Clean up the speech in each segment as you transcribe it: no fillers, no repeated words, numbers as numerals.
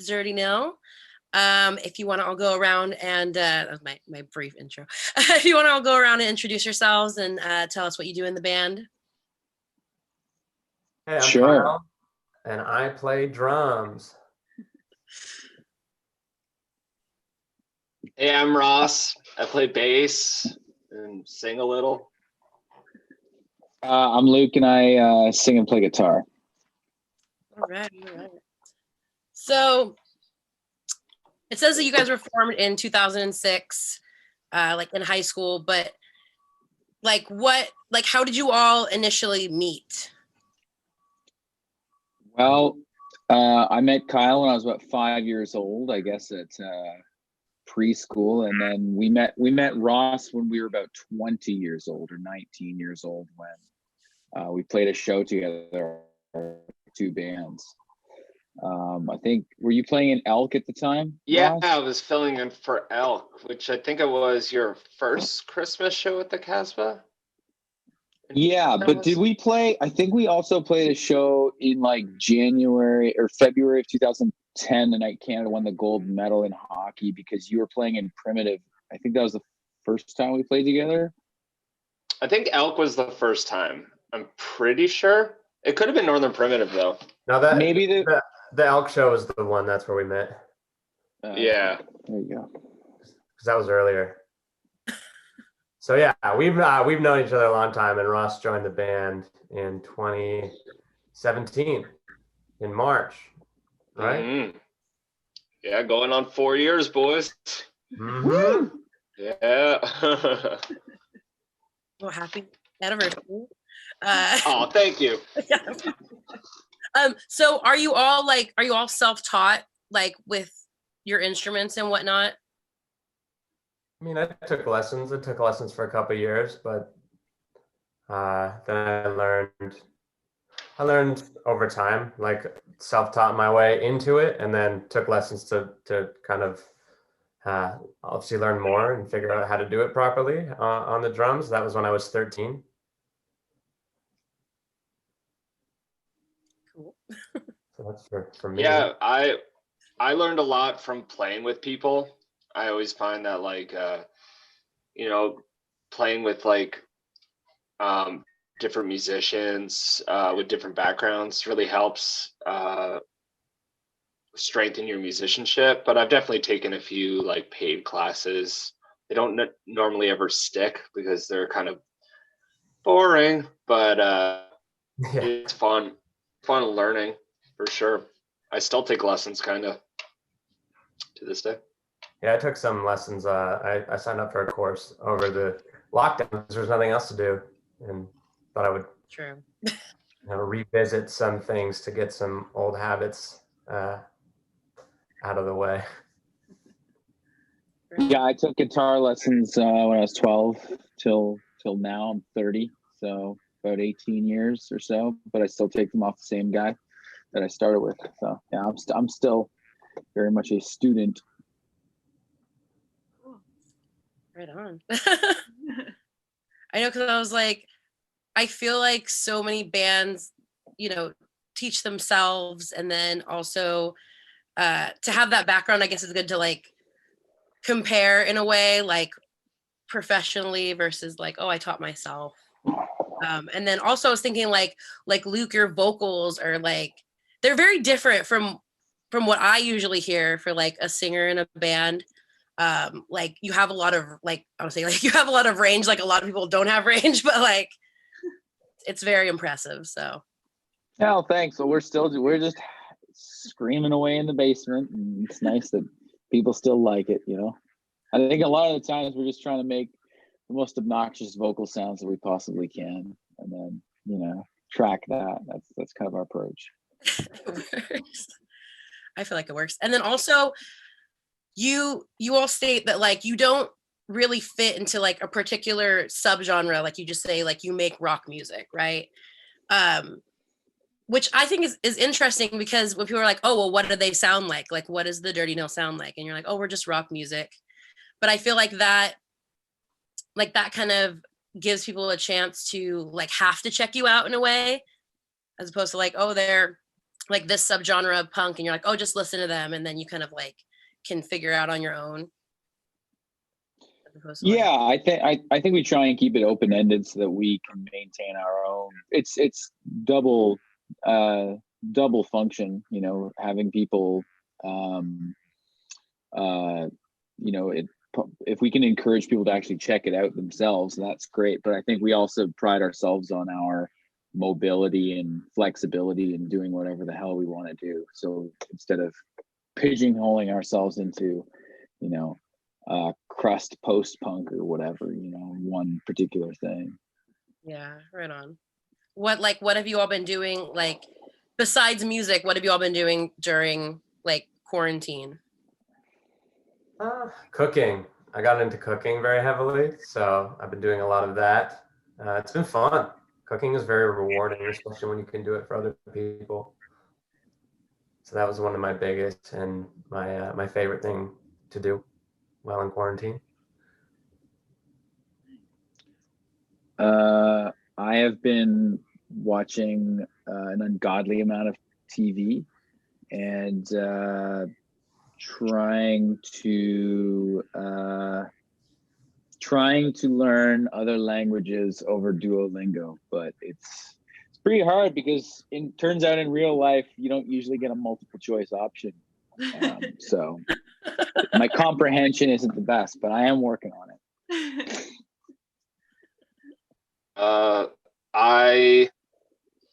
Dirty Nil. If you want to all go around and that was my brief intro. If you want to all go around and introduce yourselves and tell us what you do in the band. Hey, I'm Sure. Kyle, and I play drums. Hey, I'm Ross. I play bass and sing a little. I'm Luke, and I sing and play guitar. All right. So it says that you guys were formed in 2006, like in high school, but how did you all initially meet? Well, I met Kyle when I was about 5 years old, I guess at preschool, and then we met Ross when we were about 20 years old or 19 years old when we played a show together, two bands. I think, were you playing in Elk at the time? Yeah, Ross? I was filling in for Elk, which I think it was your first Christmas show at the Casbah. Yeah, but did we play? I think we also played a show in like January or February of 2010, the night Canada won the gold medal in hockey, because you were playing in Primitive. I think that was the first time we played together. I think Elk was the first time. I'm pretty sure. It could have been Northern Primitive though. No, that Maybe the Elk show was the one. That's where we met. Yeah. There you go. Because that was earlier. So yeah, we've known each other a long time, and Ross joined the band in 2017 in March, right? Mm-hmm. Yeah, going on 4 years, boys. Mm-hmm. Yeah. Well, happy anniversary. Oh, thank you. So are you all self-taught, like with your instruments and whatnot? I mean, I took lessons. I took lessons for a couple of years, but then I learned over time, like self-taught my way into it, and then took lessons to kind of obviously learn more and figure out how to do it properly on the drums. That was when I was 13. Cool. So that's for me. Yeah, I learned a lot from playing with people. I always find that playing with different musicians with different backgrounds really helps strengthen your musicianship. But I've definitely taken a few like paid classes. They don't normally ever stick because they're kind of boring, but it's fun learning for sure. I still take lessons kind of to this day. Yeah, I took some lessons. I signed up for a course over the lockdown because there was nothing else to do, and thought I would revisit some things to get some old habits out of the way. Yeah, I took guitar lessons when I was 12 till now. I'm 30, so about 18 years or so. But I still take them off the same guy that I started with. So yeah, I'm still very much a student. Right on. I know, because I was like, I feel like so many bands, teach themselves, and then also to have that background, I guess is good to like compare in a way, like professionally versus like, oh, I taught myself. And then also I was thinking like Luke, your vocals are like, they're very different from what I usually hear for like a singer in a band. Like you have a lot of like, I would say like you have a lot of range, like a lot of people don't have range, but like it's very impressive. So Oh, thanks. So we're just screaming away in the basement, and it's nice that people still like it. I think a lot of the times we're just trying to make the most obnoxious vocal sounds that we possibly can, and then track that. That's kind of our approach. I feel like it works. And then also you all state that like you don't really fit into like a particular subgenre, like you just say like you make rock music, right? Which I think is interesting, because when people are like, oh well, what do they sound like what does the Dirty Nil sound like, and you're like, oh, we're just rock music. But I feel like that kind of gives people a chance to like have to check you out in a way, as opposed to like, oh, they're like this subgenre of punk and you're like, oh, just listen to them, and then you kind of like can figure out on your own? Yeah, I think we try and keep it open ended so that we can maintain our own. It's double double function, you know, having people you know, if we can encourage people to actually check it out themselves, that's great. But I think we also pride ourselves on our mobility and flexibility and doing whatever the hell we want to do. So instead of pigeonholing ourselves into, you know, crust post punk or whatever, you know, one particular thing. Yeah, right on. What have you all been doing, like, besides music? What have you all been doing during like quarantine? Cooking. I got into cooking very heavily, so I've been doing a lot of that. It's been fun. Cooking is very rewarding, especially when you can do it for other people. So that was one of my biggest and my favorite thing to do while in quarantine. I have been watching an ungodly amount of TV and trying to learn other languages over Duolingo, but it's pretty hard because it turns out in real life you don't usually get a multiple choice option. So my comprehension isn't the best, but I am working on it. I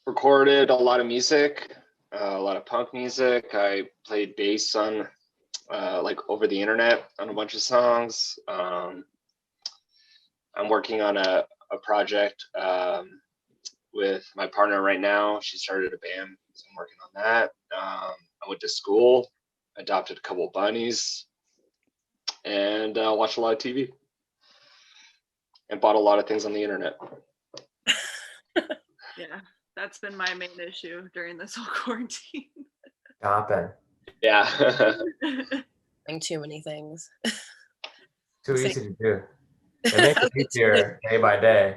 recorded a lot of music, a lot of punk music. I played bass on like over the internet on a bunch of songs. I'm working on a project with my partner right now. She started a band, so I'm working on that. I went to school, adopted a couple of bunnies, and watched a lot of TV. And bought a lot of things on the internet. Yeah, that's been my main issue during this whole quarantine. Shopping. Yeah. Doing too many things. Too easy to do. It makes it easier day by day.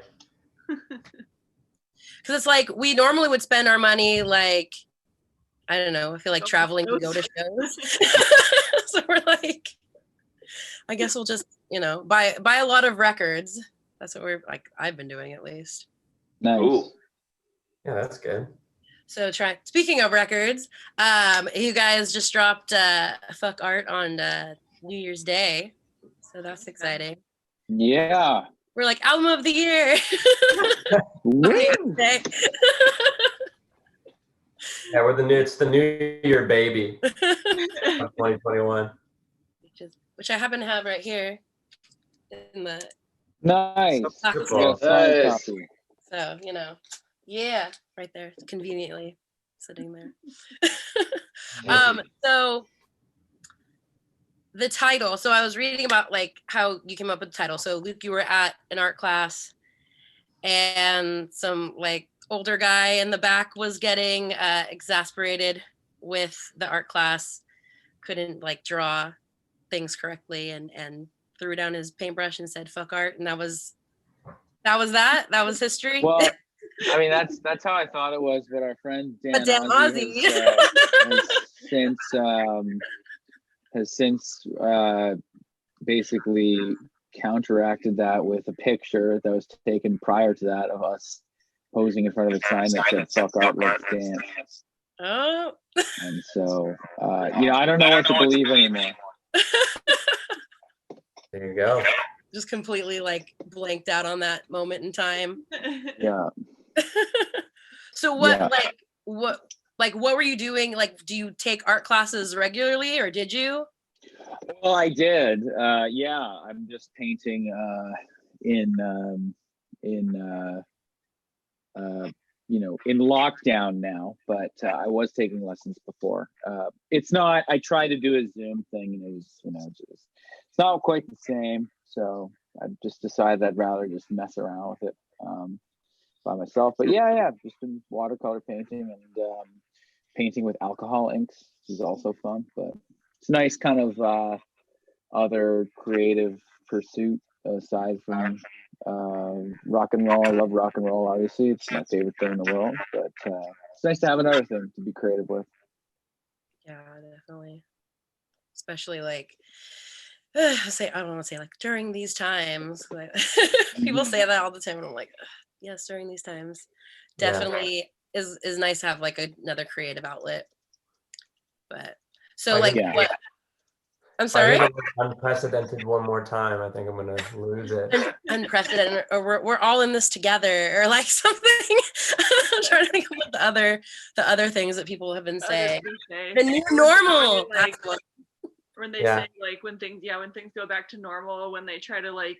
Because it's like we normally would spend our money like, I don't know, I feel like Go to traveling to shows. go to shows. So we're like, I guess we'll just, you know, buy a lot of records. That's what we're like, I've been doing at least. Nice. Ooh. Yeah, that's good. So speaking of records, you guys just dropped Fuck Art on New Year's Day. So that's exciting. Yeah. We're like album of the year. Woo! Okay. Yeah, it's the New Year baby of 2021. Which I happen to have right here in the Nice. So We beautiful. got a signed Nice. copy. so, you know, yeah, right there, conveniently sitting there. So the title. So I was reading about like how you came up with the title. So Luke, you were at an art class and some like older guy in the back was getting exasperated with the art class, couldn't like draw things correctly and threw down his paintbrush and said fuck art, and that was history. Well, I mean that's how I thought it was, but our friend Dan But Dan Ozzie has since basically counteracted that with a picture that was taken prior to that of us posing in front of a sign that said "Fuck Art, Let's Dance." Oh. And so, you know, I don't know what to believe anymore. There you go. Just completely like blanked out on that moment in time. Yeah. So what Yeah. what were you doing? Like, do you take art classes regularly or did you? Well, I did. Yeah, I'm just painting you know, in lockdown now, but I was taking lessons before. It's not, I tried to do a Zoom thing and it was, you know, just, it's not quite the same. So I just decided I'd rather just mess around with it by myself. But yeah, I've just been watercolor painting and painting with alcohol inks, which is also fun, but it's nice kind of other creative pursuit aside from rock and roll. I love rock and roll, obviously. It's my favorite thing in the world, but nice to have another thing to be creative with. Yeah, definitely. Especially like say I don't want to say like during these times. But people say that all the time, and I'm like, "Ugh, yes, during these times, Yeah. definitely is nice to have like another creative outlet. But so I like get- what? I'm If I hear sorry. the word unprecedented one more time, I think I'm gonna lose it. Unprecedented, or we're all in this together, or like something. I'm trying to think of what the other things that people have been saying. The new normal. Like, That's what- when they Yeah. say like when things go back to normal, when they try to like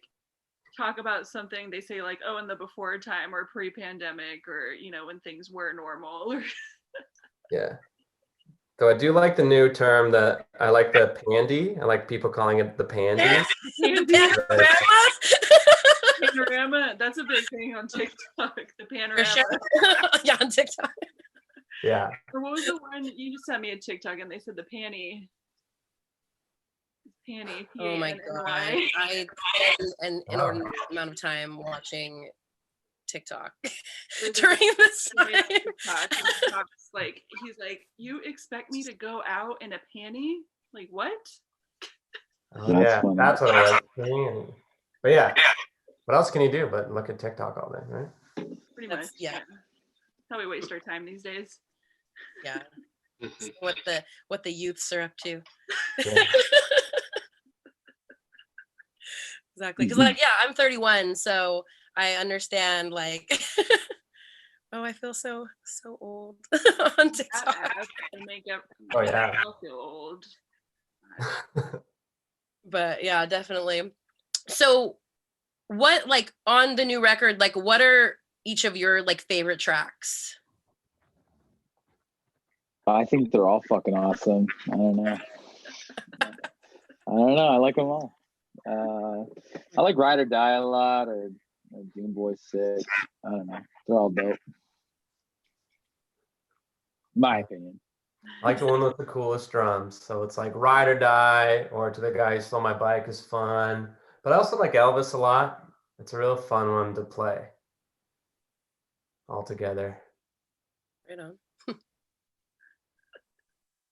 talk about something, they say like, oh, in the before time or pre-pandemic, or when things were normal. Or Yeah. So I do like the new term that I like the pandy. I like people calling it the pandy. The Right. panorama, that's a big thing on TikTok. The For panorama. sure. Yeah, on TikTok. Yeah. Or what was the one you just sent me a TikTok and they said the panty. Panty. Oh my god. P-A-N-N-Y. I spend an inordinate amount of time watching TikTok during this time. TikTok's like, he's like, you expect me to go out in a panty? Like what? Oh, That's yeah. funny. That's what I like seeing. But yeah, what else can you do but look at TikTok all day, right? Pretty That's- much. yeah. How we waste our time these days. Yeah. See what the youths are up to. Yeah. Exactly. Because like, yeah, I'm 31, so I understand like oh, I feel so old on TikTok. That make up. Oh, yeah. I feel old. But yeah, definitely. So what like on the new record, like what are each of your like favorite tracks? I think they're all fucking awesome. I don't know. I like them all. I like Ride or Die a lot, or Doom Boy 6. I don't know. They're all dope. My opinion. I like the one with the coolest drums. So it's like Ride or Die, or To the Guy Who Stole My Bike is fun. But I also like Elvis a lot. It's a real fun one to play all together. Right on.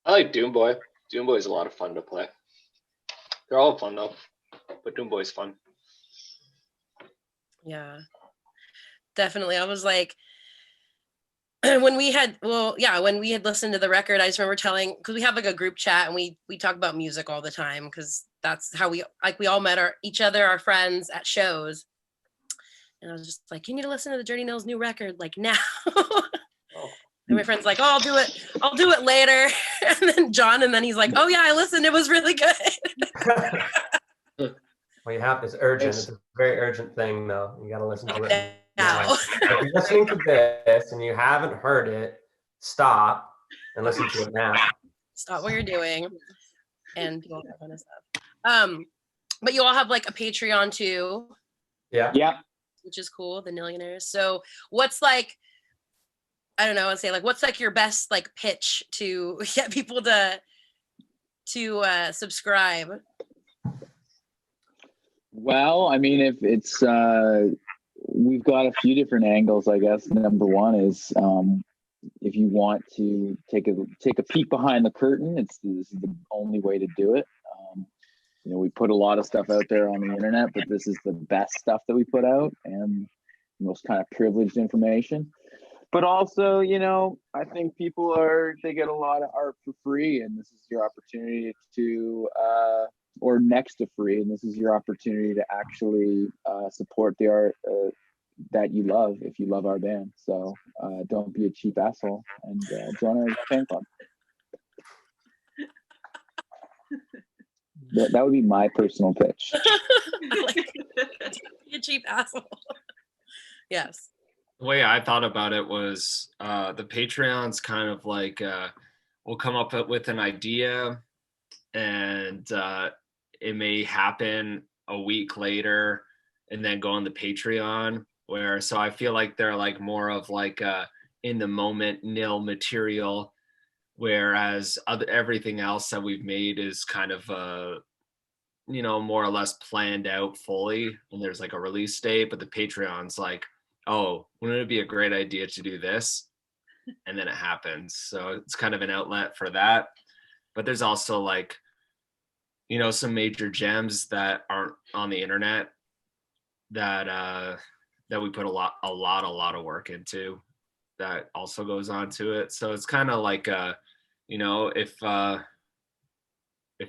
I like Doom Boy. Doom Boy is a lot of fun to play. They're all fun though, but Doom Boy's fun. Yeah. Definitely. I was like when we had listened to the record, I just remember telling, because we have like a group chat and we talk about music all the time because that's how we all met each other, our friends at shows. And I was just like, you need to listen to the Dirty Nils new record like now. And my friend's like, oh, I'll do it later. And then he's like, oh yeah, I listened, it was really good. Well, you have this urgent. It's a very urgent thing, though. You got to listen to it Now. If you're listening to this and you haven't heard it, stop and listen to it now. Stop what you're doing and do all that kind of stuff. But you all have like a Patreon too, Yeah. Yeah. which is cool, the Millionaires. So what's like, I don't know, I'd say like, what's like your best like pitch to get people to subscribe? Well, I mean, if it's we've got a few different angles, I guess. Number one is if you want to take a peek behind the curtain, this is the only way to do it. We put a lot of stuff out there on the internet, but this is the best stuff that we put out and most kind of privileged information. But also, I think they get a lot of art for free, and this is your opportunity to or next to free, and this is your opportunity to actually support the art that you love if you love our band. So don't be a cheap asshole and join our fan club. That would be my personal pitch. You cheap asshole. Yes. The way I thought about it was the Patreon's kind of like we'll come up with an idea and it may happen a week later and then go on the Patreon so I feel like they're like more of like in the moment nil material, whereas everything else that we've made is kind of more or less planned out fully and there's like a release date, but the Patreon's like, oh, wouldn't it be a great idea to do this? and then it happens. So it's kind of an outlet for that. But there's also like, you know, some major gems that aren't on the internet that that we put a lot of work into, that also goes on to it. So it's kind of like you know, if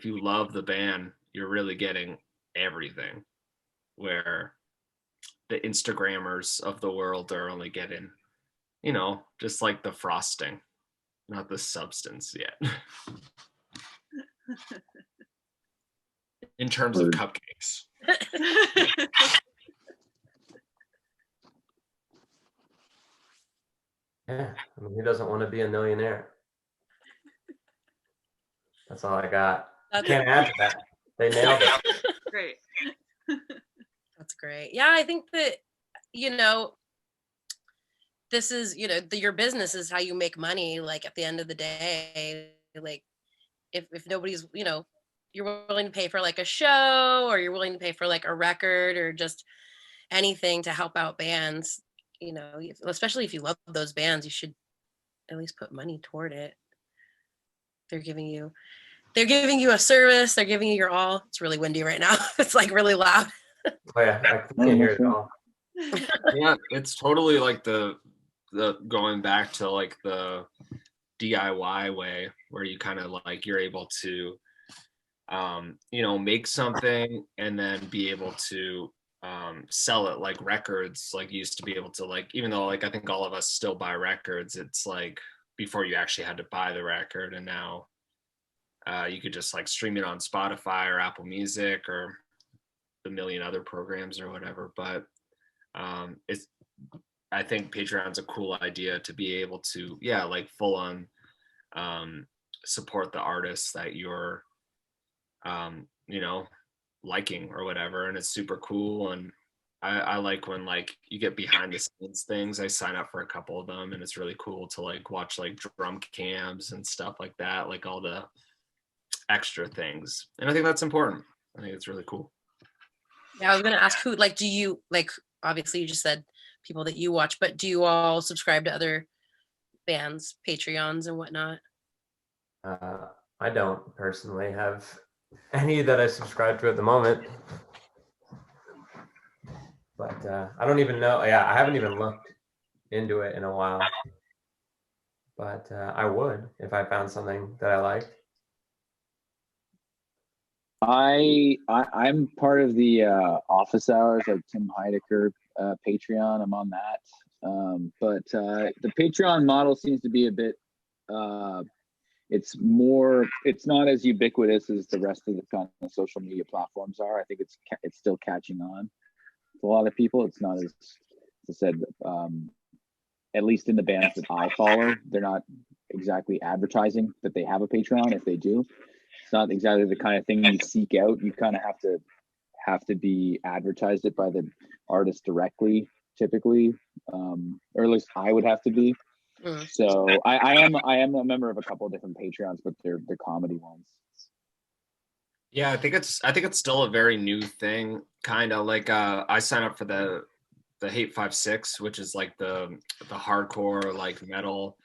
you love the band, you're really getting everything, where the Instagrammers of the world are only getting, you know, just like the frosting, not the substance yet. In terms of Word. cupcakes. Yeah, I mean, who doesn't want to be a millionaire? That's all I got. Can't add to that. They nailed it. Great. That's great. Yeah, I think that, you know, this is, you know, your business is how you make money. Like at the end of the day, like if nobody's, you know, you're willing to pay for like a show, or you're willing to pay for like a record, or just anything to help out bands, you know, especially if you love those bands, you should at least put money toward it. They're giving you a service, they're giving you your all. It's really windy right now. It's like really loud. Oh yeah, I can't hear it at all. Yeah, it's totally like the going back to like the DIY way, where you kind of like, you're able to you know, make something and then be able to sell it, like records. Like you used to be able to, like, even though like I think all of us still buy records, it's like before you actually had to buy the record, and now you could just like stream it on Spotify or Apple Music or the million other programs or whatever. But it's, I think Patreon's a cool idea to be able to, yeah, like full on support the artists that you're you know, liking or whatever. And it's super cool. And I like when like you get behind the scenes things. I sign up for a couple of them, and it's really cool to like watch like drum cams and stuff like that, like all the extra things. And I think that's important. I think it's really cool. Yeah, I was gonna ask, who, like, do you, like, obviously you just said people that you watch, but do you all subscribe to other bands, Patreons and whatnot? I don't personally have any that I subscribe to at the moment, but I don't even know. Yeah, I haven't even looked into it in a while, but I would if I found something that I liked. I'm part of the office hours, like Tim Heidecker Patreon. I'm on that. But the Patreon model seems to be a bit it's not as ubiquitous as the rest of the kind of social media platforms are. I think it's still catching on to a lot of people. It's not as I said, at least in the bands that I follow, they're not exactly advertising that they have a Patreon. If they do, it's not exactly the kind of thing you seek out. You kind of have to be advertised it by the artist directly, typically, or at least I would have to be. So I am a member of a couple of different Patreons, but they're comedy ones. Yeah, I think it's still a very new thing, kind of like I signed up for the Hate 5-6, which is like the hardcore like metal.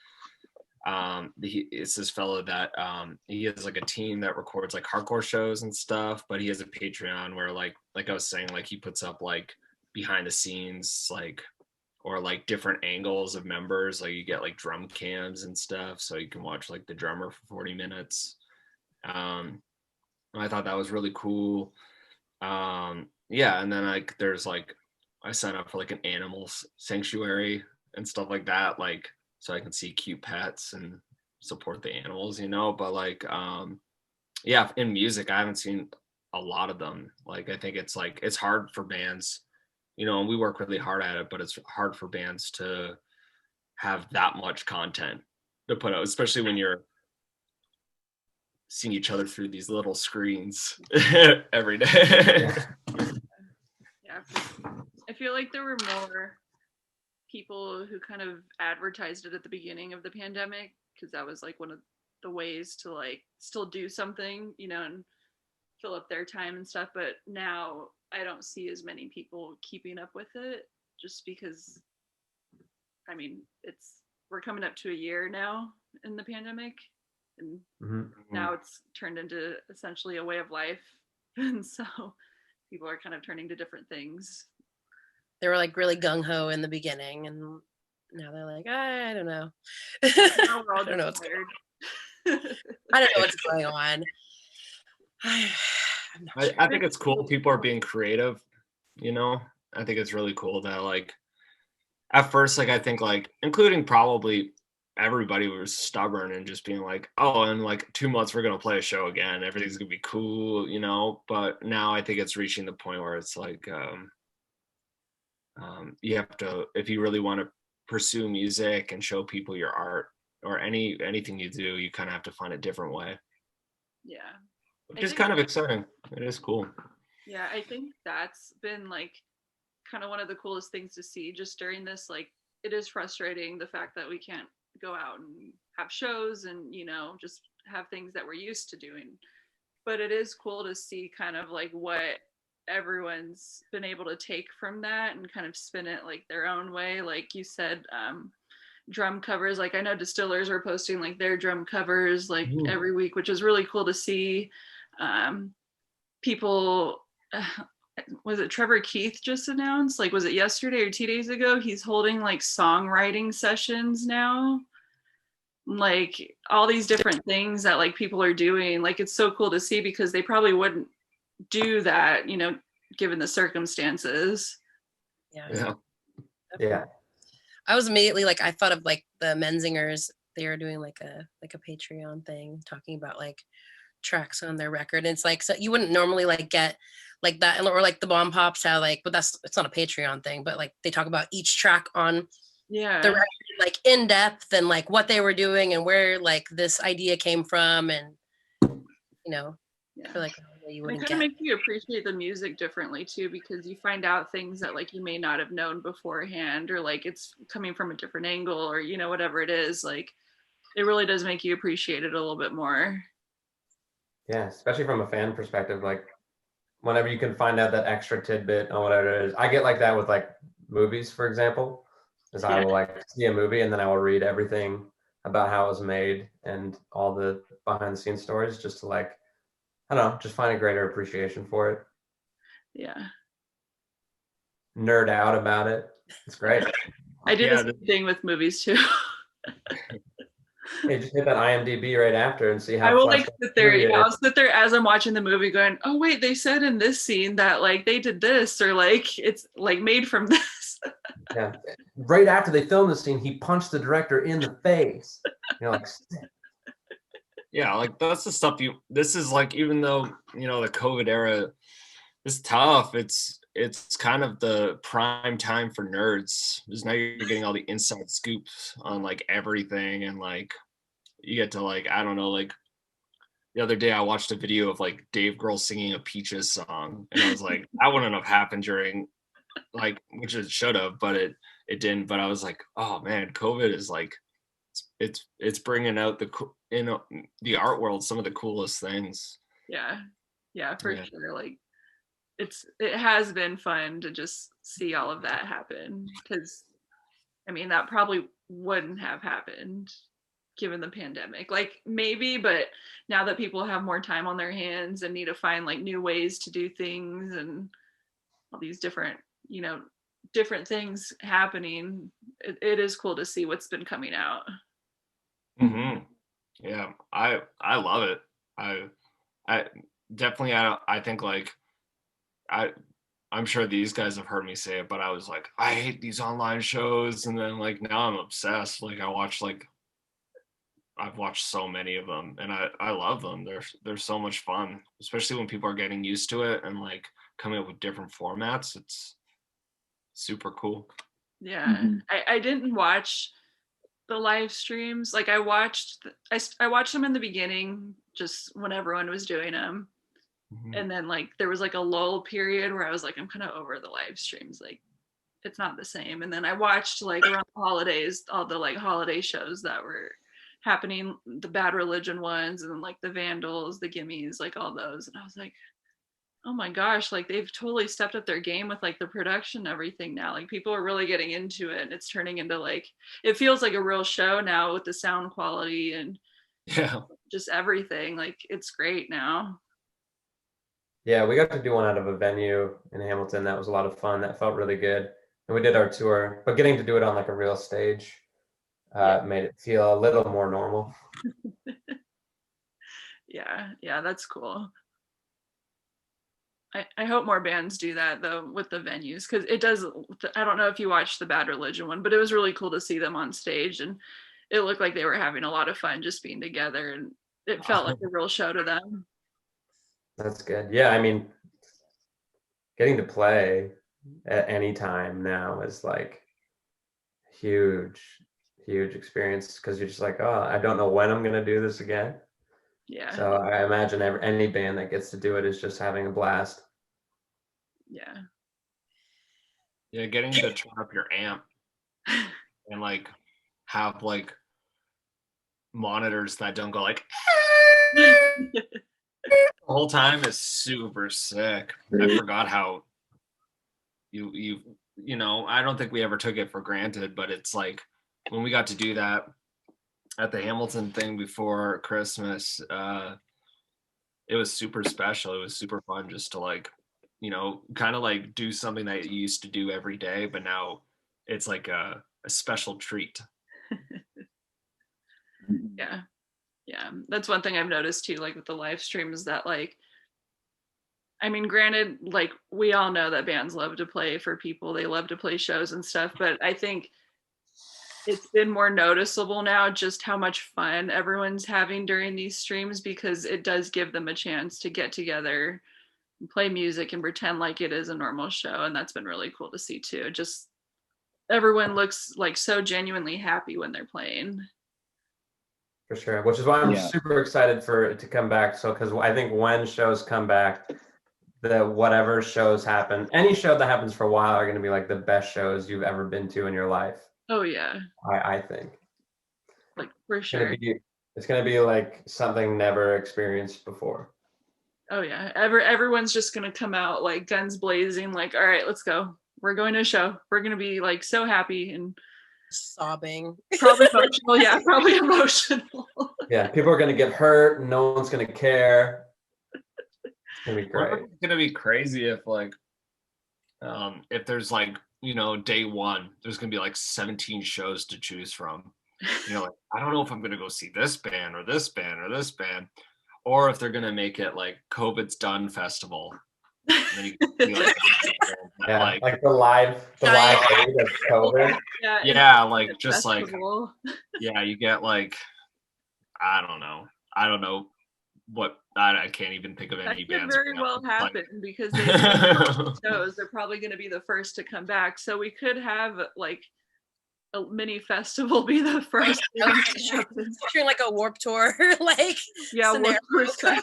It's this fellow that he has like a team that records like hardcore shows and stuff, but he has a Patreon where like I was saying, like he puts up like behind the scenes, like, or like different angles of members, like you get like drum cams and stuff, so you can watch like the drummer for 40 minutes. I thought that was really cool. Yeah, and then like there's like I signed up for like an animal sanctuary and stuff like that, like so I can see cute pets and support the animals, you know. But like yeah, in music I haven't seen a lot of them. Like I think it's like it's hard for bands, you know, and we work really hard at it, but it's hard for bands to have that much content to put out, especially when you're seeing each other through these little screens every day. Yeah, I feel like there were more people who kind of advertised it at the beginning of the pandemic, because that was like one of the ways to like still do something, you know, and fill up their time and stuff. But now I don't see as many people keeping up with it, just because, I mean, it's we're coming up to a year now in the pandemic, and now it's turned into essentially a way of life. And so people are kind of turning to different things. They were like really gung-ho in the beginning, and now they're like, I don't know. Now we're all I don't know just what's going tired. I don't know what's going on. I'm not sure. I think it's cool people are being creative, you know. I think it's really cool that like at first, like I think like including probably everybody was stubborn and just being like, oh, in like 2 months we're gonna play a show again, everything's gonna be cool, you know. But now I think it's reaching the point where it's like you have to, if you really want to pursue music and show people your art or anything you do, you kind of have to find a different way. Yeah. Which is kind of exciting. It is cool. Yeah, I think that's been like kind of one of the coolest things to see just during this. Like, it is frustrating the fact that we can't go out and have shows and, you know, just have things that we're used to doing. But it is cool to see kind of like what everyone's been able to take from that and kind of spin it like their own way. Like you said, drum covers, like I know Distillers are posting like their drum covers like every week, which is really cool to see. People was it Trevor Keith just announced, like was it yesterday or 2 days ago, he's holding like songwriting sessions now, like all these different things that like people are doing. Like it's so cool to see because they probably wouldn't do that, you know, given the circumstances. Yeah. I was immediately like, I thought of like the Menzingers. They were doing like a Patreon thing talking about like tracks on their record. And it's like, so you wouldn't normally like get like that, or like the Bomb Pops, how like, but it's not a Patreon thing, but like they talk about each track on the record, like in depth, and like what they were doing and where like this idea came from, and you know, I feel like you wouldn't it kind of makes you appreciate the music differently too, because you find out things that like you may not have known beforehand, or like it's coming from a different angle, or you know, whatever it is. Like it really does make you appreciate it a little bit more. Yeah, especially from a fan perspective, like whenever you can find out that extra tidbit on whatever it is. I get like that with like movies, for example, is I will like see a movie and then I will read everything about how it was made and all the behind the scenes stories, just to like, I don't know, just find a greater appreciation for it. Yeah. Nerd out about it. It's great. I did the same thing with movies too. Hey, just hit that IMDb right after and see how. I will like sit there. Yeah, I'll sit there as I'm watching the movie, going, "Oh wait, they said in this scene that like they did this, or like it's like made from this." Yeah, right after they filmed the scene, he punched the director in the face. You're like, yeah, like that's the stuff this is like, even though, you know, the COVID era is tough, it's kind of the prime time for nerds, because now you're getting all the inside scoops on like everything, and like you get to like, I don't know, like the other day I watched a video of like Dave Grohl singing a Peaches song, and I was like, that wouldn't have happened during like, which it should have, but it didn't. But I was like, oh man, COVID is like, it's bringing out the art world some of the coolest things. Yeah, for sure. Like it has been fun to just see all of that happen, because I mean that probably wouldn't have happened given the pandemic. Like maybe, but now that people have more time on their hands and need to find like new ways to do things and all these different, you know, different things happening, it is cool to see what's been coming out. Yeah, I love it. I definitely, I think like I'm sure these guys have heard me say it, but I was like, I hate these online shows, and then like now I'm obsessed. Like I've watched so many of them, and I love them. They're so much fun, especially when people are getting used to it and like coming up with different formats. It's super cool. Yeah. I didn't watch the live streams. Like I watched them in the beginning, just when everyone was doing them. And then like there was like a lull period where I was like, I'm kind of over the live streams. Like it's not the same. And then I watched like around the holidays, all the like holiday shows that were happening, the Bad Religion ones, and then like the Vandals, the Gimmies, like all those. And I was like, Oh my gosh, like they've totally stepped up their game with like the production and everything now. Like people are really getting into it and it's turning into like it feels like a real show now with the sound quality and Yeah. just everything. Like it's great now. Yeah, we got to do one out of a venue in Hamilton. That was a lot of fun. That felt really good. And we did our tour, but getting to do it on like a real stage made it feel a little more normal. Yeah, that's cool. I hope more bands do that though with the venues because it does. I don't know if you watched the Bad Religion one, but it was really cool to see them on stage and it looked like they were having a lot of fun just being together and it felt like a real show to them. That's good. Yeah, I mean, getting to play at any time now is like huge, huge experience because you're just like, oh, I don't know when I'm gonna do this again. Yeah. So I imagine any band that gets to do it is just having a blast. Yeah. Yeah, getting to turn up your amp and like have like monitors that don't go like the whole time is super sick. I forgot how you know, I don't think we ever took it for granted, but it's like when we got to do that at the Hamilton thing before Christmas, it was super special. It was super fun just to like, you know, kind of like do something that you used to do every day, but now it's like a special treat. Yeah, that's one thing I've noticed too, like with the live streams that like I mean, granted, like we all know that bands love to play for people, they love to play shows and stuff, but I think it's been more noticeable now just how much fun everyone's having during these streams because it does give them a chance to get together and play music and pretend like it is a normal show, and that's been really cool to see too. Just everyone looks like so genuinely happy when they're playing. For sure, which is why I'm super excited for it to come back. So, because I think when shows come back, whatever shows happen, any show that happens for a while are going to be like the best shows you've ever been to in your life. Oh yeah, I think. Like for sure. It's gonna be like something never experienced before. Oh yeah, everyone's just gonna come out like guns blazing, like all right, let's go. We're going to a show. We're gonna be like so happy and sobbing. Probably emotional. Yeah, probably emotional. Yeah, people are gonna get hurt. No one's gonna care. It's gonna be great. It's gonna be crazy if there's like, you know, day one, there's gonna be like 17 shows to choose from. You know, like I don't know if I'm gonna go see this band or this band or this band, or if they're gonna make it like COVID's done festival. And then you can see, like the live aid of COVID. Yeah, like just festival. Like yeah, you get like I don't know what I can't even think of any bands. That could very well happen because they shows they're probably going to be the first to come back. So we could have like a mini festival be the first. Picturing like a Warped Tour, like Warped Tour.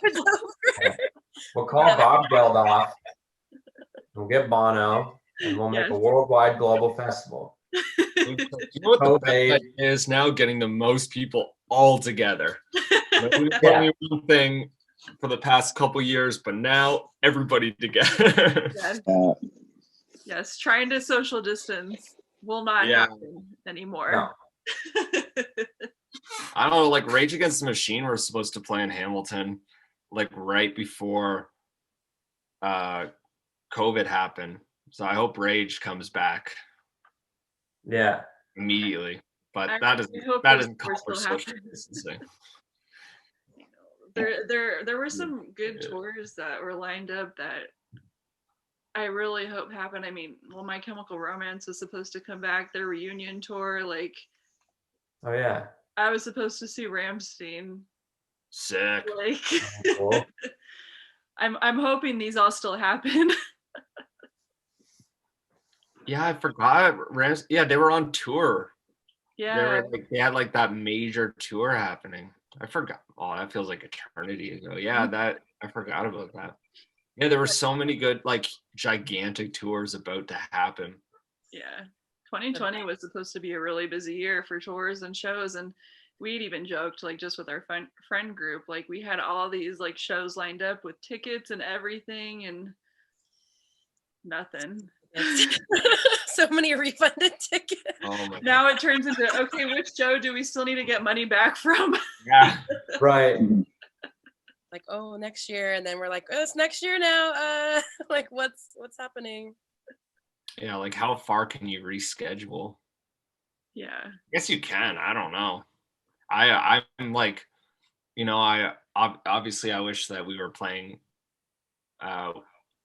We'll call Bob Geldof. We'll get Bono, and we'll make a worldwide global festival. You know what the is now getting the most people all together. Only one thing for the past couple years, but now everybody together. Yes, trying to social distance will not happen anymore. No. I don't know, like Rage Against the Machine were supposed to play in Hamilton like right before COVID happened. So I hope Rage comes back. Yeah. Immediately. But that doesn't call for social distancing. There were some good tours that were lined up that I really hope happen. I mean, well, My Chemical Romance was supposed to come back, their reunion tour, like oh yeah. I was supposed to see Rammstein. Sick. Like cool. I'm hoping these all still happen. Yeah, I forgot. Yeah, they were on tour. Yeah. They had like that major tour happening. I forgot. Oh, that feels like eternity ago. Yeah, I forgot about that. Yeah, there were so many good, like gigantic tours about to happen. Yeah. 2020 was supposed to be a really busy year for tours and shows, and we'd even joked like just with our friend group, like we had all these like shows lined up with tickets and everything, and nothing. So many refunded tickets. Oh my Now it turns into, okay, which show do we still need to get money back from? Yeah. Right. Like, oh, next year, and then we're like, oh, it's next year now. Like, what's happening? Yeah, like how far can you reschedule? Yeah. I guess you can. I don't know. I'm like, I obviously I wish that we were playing.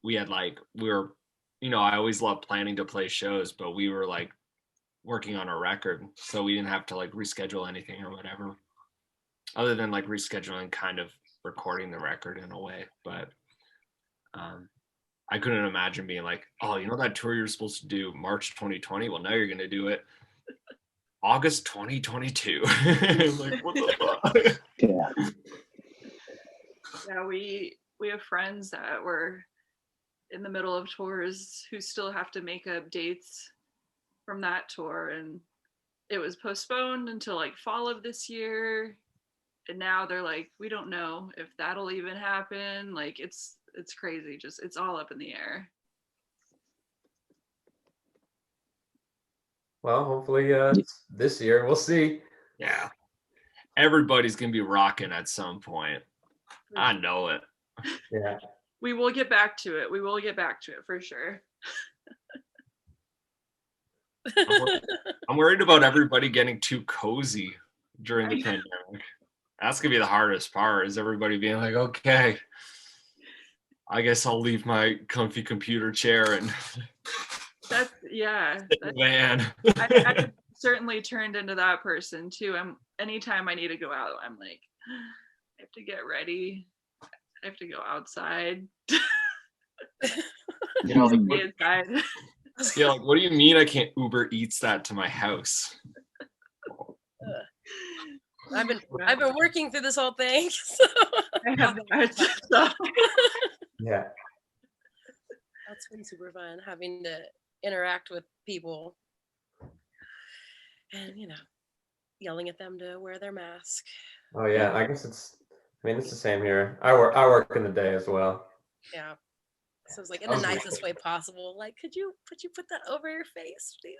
We were, I always love planning to play shows, but we were like working on a record, so we didn't have to like reschedule anything or whatever, other than like rescheduling kind of recording the record in a way. But I couldn't imagine being like, oh, that tour you're supposed to do March 2020. Well, now you're gonna do it August 2022. Like, what the fuck? Yeah. Yeah, we have friends that were in the middle of tours who still have to make up dates from that tour, and it was postponed until like fall of this year, and now they're like, we don't know if that'll even happen. Like it's crazy, just it's all up in the air. Well, hopefully this year we'll see. Yeah, everybody's gonna be rocking at some point. I know it. Yeah. We will get back to it. We will get back to it for sure. I'm worried about everybody getting too cozy during the pandemic. That's gonna be the hardest part, is everybody being like, okay, I guess I'll leave my comfy computer chair and That's van. I certainly turned into that person too. Anytime I need to go out, I'm like, I have to get ready. I have to go outside. Like, what, inside. like, what do you mean I can't Uber Eats that to my house? I've been working through this whole thing. So. I have that. So. Yeah. That's been super fun, having to interact with people and yelling at them to wear their mask. Oh yeah, I guess it's the same here. I work in the day as well. Yeah. So it's like in the nicest way possible. Like, could you put that over your face, please?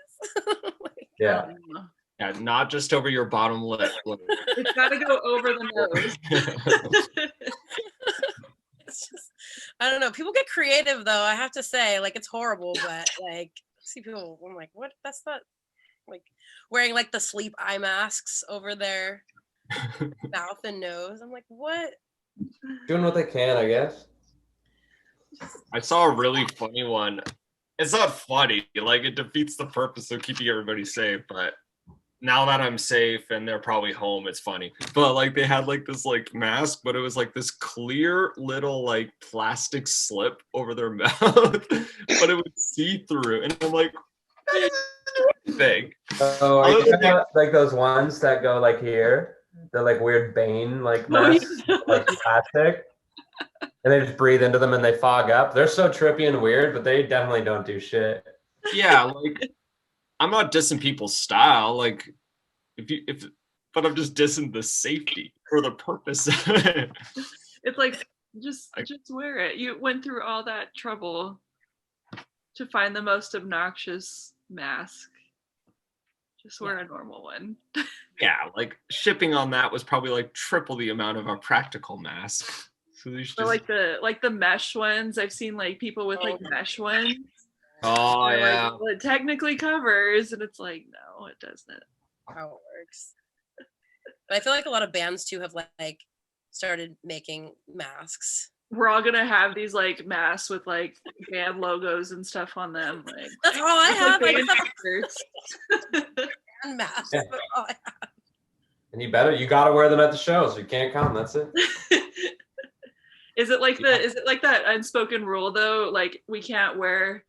Like, yeah. Yeah, not just over your bottom lip. It's got to go over the nose. It's just, I don't know. People get creative though. I have to say, like, it's horrible, but like, see people. I'm like, what? That's not like wearing like the sleep eye masks over their mouth and nose. I'm like, what? Doing what they can, I guess. I saw a really funny one. It's not funny, like it defeats the purpose of keeping everybody safe, but now that I'm safe and they're probably home, it's funny. But like they had like this like mask, but it was like this clear little like plastic slip over their mouth, but it would see through. And I'm like, that is big. Oh, like those ones that go like here, the like weird Bane like masks, like plastic. And they just breathe into them and they fog up. They're so trippy and weird, but they definitely don't do shit. Yeah, like I'm not dissing people's style, like but I'm just dissing the safety or the purpose of it. It's like just wear it. You went through all that trouble to find the most obnoxious mask. Just wear a normal one. Yeah, like shipping on that was probably like triple the amount of a practical mask. So they should like the mesh ones. I've seen like people with like mesh ones. Oh yeah. Like, well, it technically covers, and it's like, no, it doesn't. How it works. But I feel like a lot of bands too have like started making masks. We're all gonna have these like masks with like band logos and stuff on them. Like that's all I have. Like, band masks. Yeah. That's all I have. And you gotta wear them at the shows. You can't come. That's it. Is it like that unspoken rule though? Like we can't wear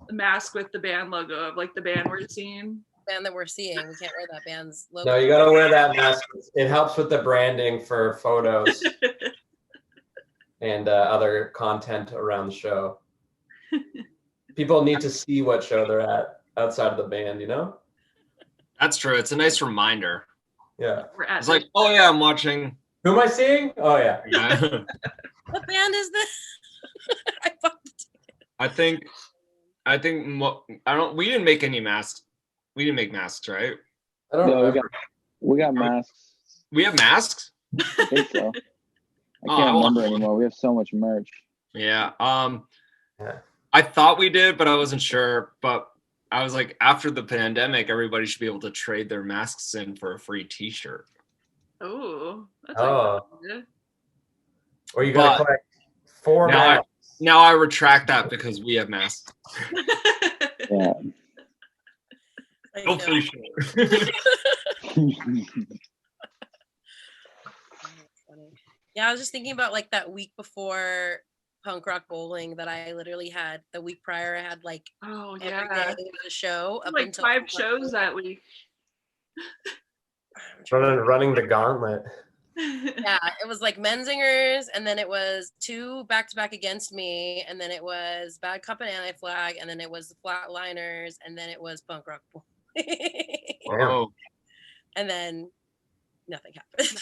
a mask with the band logo of like the band we're seeing. Band that we're seeing, we can't wear that band's logo. No, you gotta wear that mask. It helps with the branding for photos and other content around the show. People need to see what show they're at outside of the band, That's true. It's a nice reminder. Yeah. We're at It's like, oh yeah, I'm watching. Who am I seeing? Oh yeah. Yeah. What band is this? I bought the ticket. I don't. We didn't make any masks. We didn't make masks, right? I don't No, remember. we got masks. We have masks. I think so. I Oh, can't I want remember one. anymore. We have so much merch. Yeah. Yeah. I thought we did, but I wasn't sure. But I was like, after the pandemic, everybody should be able to trade their masks in for a free T-shirt. Oh, that's Oh. like Or you gotta But- collect 4 Now I- masks. Now I retract that because we have masks. Yeah. Like, No no. free shirt. Yeah, I was just thinking about like that week before punk rock bowling that I literally had the week prior. I had like oh every yeah, day there was a show up like until 5 punk rock shows bowling. that week. I'm trying to- Running the gauntlet. Yeah, it was like Menzingers, and then it was 2 back-to-back Against Me, and then it was Bad Cop and Anti-Flag, and then it was the Flatliners, and then it was punk rock bowling. Oh, And then nothing happened.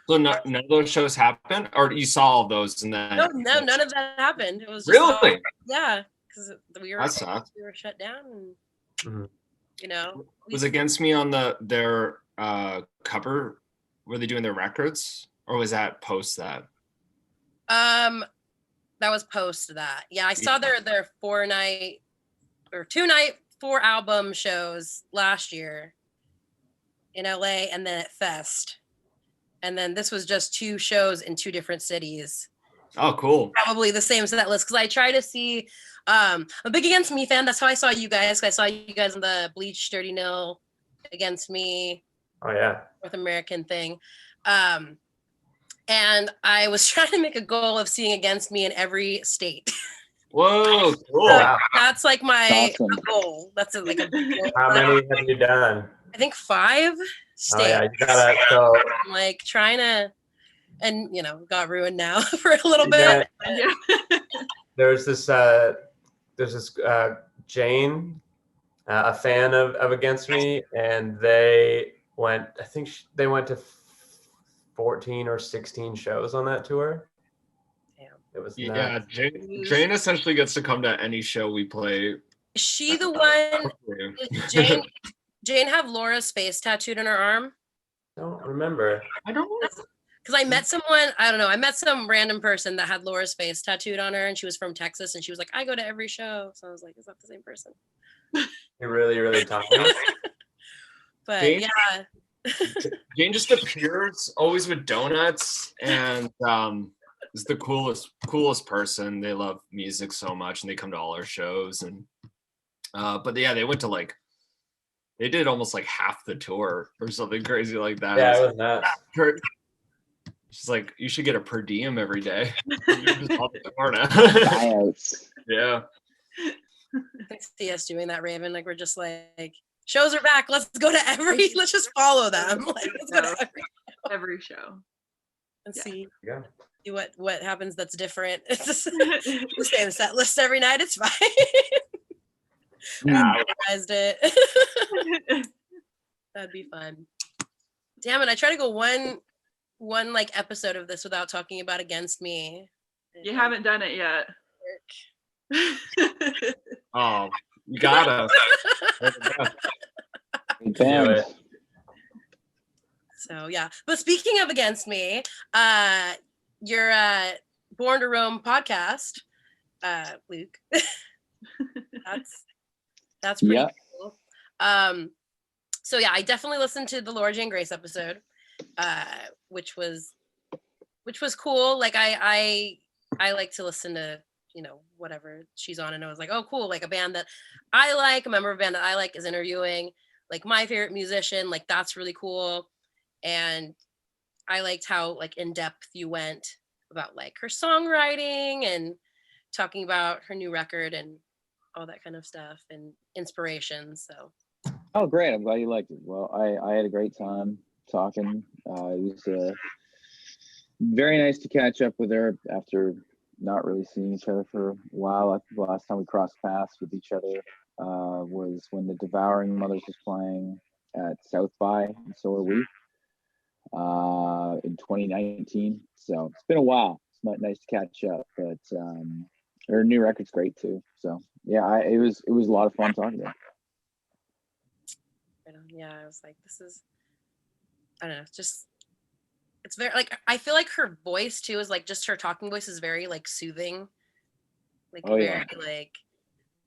so none of those shows happened, or you saw all those and then? No, none of that happened. It was just Really? yeah, because we were That sucks. shut down, and Mhm. you know, Was Against Me on their cover? Were they doing their records, or was that post that? that was post that. Yeah, I saw their 4-night or 2-night 4-album shows last year in LA, and then at Fest, and then this was just 2 shows in 2 different cities. Oh, cool. Probably the same set list because I try to see. I'm a big Against Me fan. That's how I saw you guys. I saw you guys on the Bleach Dirty Nil Against Me Oh yeah. North American thing. And I was trying to make a goal of seeing Against Me in every state. Whoa, cool. So Wow. that's like my Awesome. goal. That's like a big goal. How many have you done? I think 5 states. Oh yeah, you gotta. So I'm like trying to, and got ruined now for a little you bit. got- Yeah. there's this Jane, a fan of Against Me, and they went. I think they went to 14 or 16 shows on that tour. Damn. It was Yeah, nuts. Jane essentially gets to come to any show we play. Is she the one? Does Jane have Laura's face tattooed on her arm? Don't remember. I don't. Because I met someone, I don't know, I met some random person that had Laura's face tattooed on her, and she was from Texas, and she was like, I go to every show. So I was like, is that the same person? You really tiny. But Jane? yeah, Jane just appears always with donuts and is the coolest person. They love music so much and they come to all our shows and but yeah, they went to they did almost like half the tour or something crazy like that. Yeah, it was nuts. She's like, you should get a per diem every day. Just on the tour now. Buyouts. Yeah. I can see us doing that, Raven. Like, we're just like, shows are back. Let's go to let's just follow them. Like, let's go to Every show. and Yeah. see Yeah. what happens that's different. It's just the same set list every night. It's fine. We organized it. That'd be fun. Damn it! I try to go one like episode of this without talking about Against Me. You haven't done it yet. Oh, you gotta. Big Do band. it. So yeah. But speaking of Against Me, your Born to Roam podcast, Luke. that's pretty Yeah. cool. So yeah, I definitely listened to the Laura Jane Grace episode, which was cool. Like I like to listen to whatever she's on, and I was like, oh cool, like a band that I like, a member of a band that I like is interviewing like my favorite musician. Like that's really cool. And I liked how like in depth you went about like her songwriting and talking about her new record and all that kind of stuff and inspiration. So Oh, great. I'm glad you liked it. Well, I had a great time talking. It was very nice to catch up with her after not really seeing each other for a while. The last time we crossed paths with each other was when the Devouring Mothers was playing at South by, and so are we, in 2019. So it's been a while. It's not nice to catch up, but her new record's great too. So yeah, it was a lot of fun talking to her. Yeah, I was like, this is, I don't know, just, it's very, like, I feel like her voice too is like, just her talking voice is very like soothing. Like, Oh, very yeah. like,